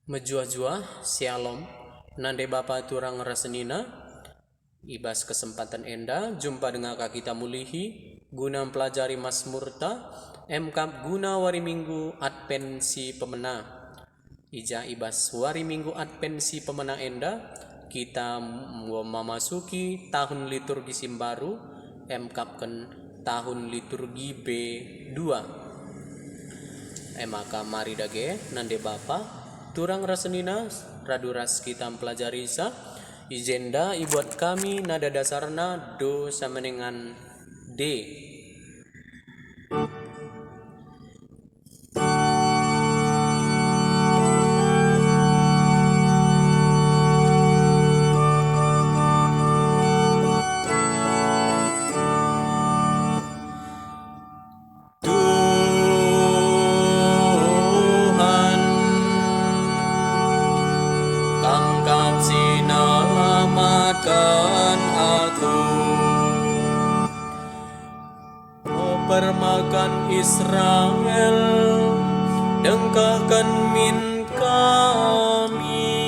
Menjua-jua Shalom nande bapa turang rasenina ibas kesempatan enda jumpa dengan kita mulihi guna pelajari Mazmurta emkap guna wari minggu advensi pemena ija ibas wari minggu advensi pemena enda kita memasuki tahun liturgi simbaru emkapken tahun liturgi B2 maka mari dage nande bapa turang rasenina raduras kita pelajari isa izenda ibuat kami nada dasarna do samenengan D. Permakan Israel dengkahkan min kami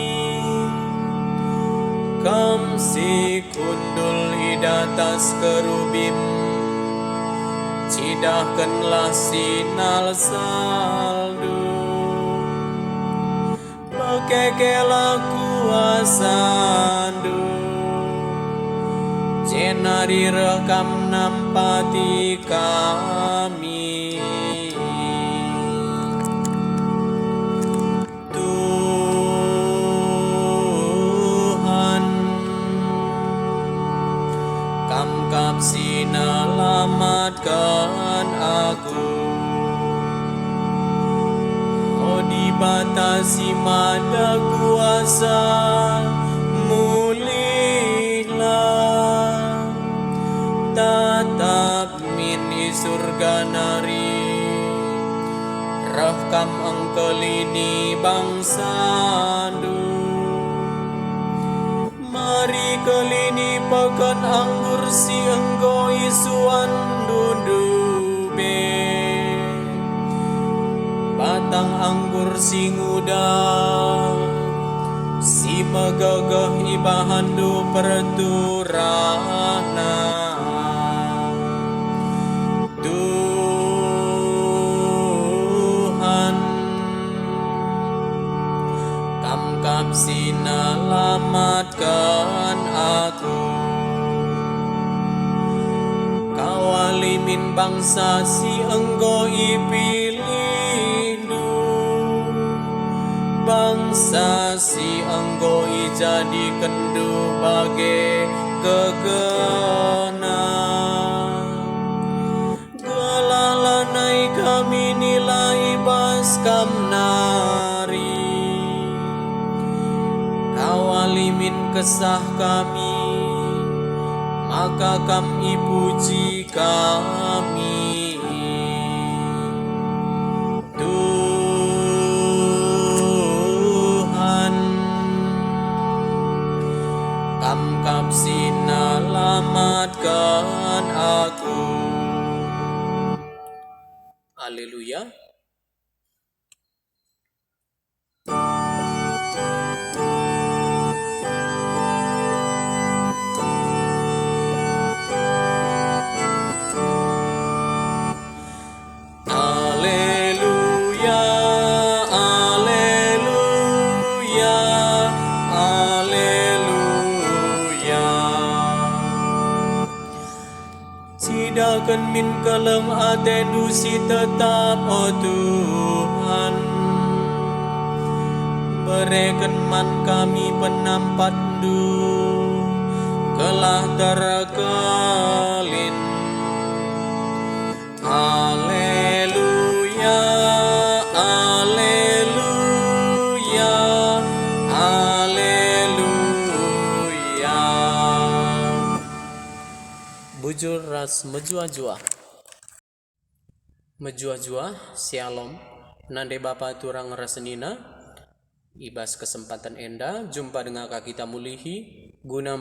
kam si kundul idatas kerubim cidahkanlah sinal saldu pakekelah kuasandu jenari rekam nampati kami Tuhan kam kapsi nalamatkan aku oh dibatasi mada kuasa tatap mini surga nari rahkam engkelini bangsandu mari kelini pakan anggur si enggo isuan dudube batang anggur si nguda si megagah ibahandu perturana sinalamatkan aku kawalimin bangsa si enggo ipilidu bangsa si enggo ijadi kendu bage kegena galalanai kami nilai baskam nari kawalimin kesah kami maka kami puji kami Tuhan kam kapsi nalamatkan aku. Haleluya. Cidahkan min kelem ate dusi tetap oh Tuhan berikan man kami penampat du kelah terkelin Haleluya Haleluya Haleluya. Bujur ras menjua-jua Shalom nande bapa turang rasenina ibas kesempatan enda jumpa dengan kita mulihi guna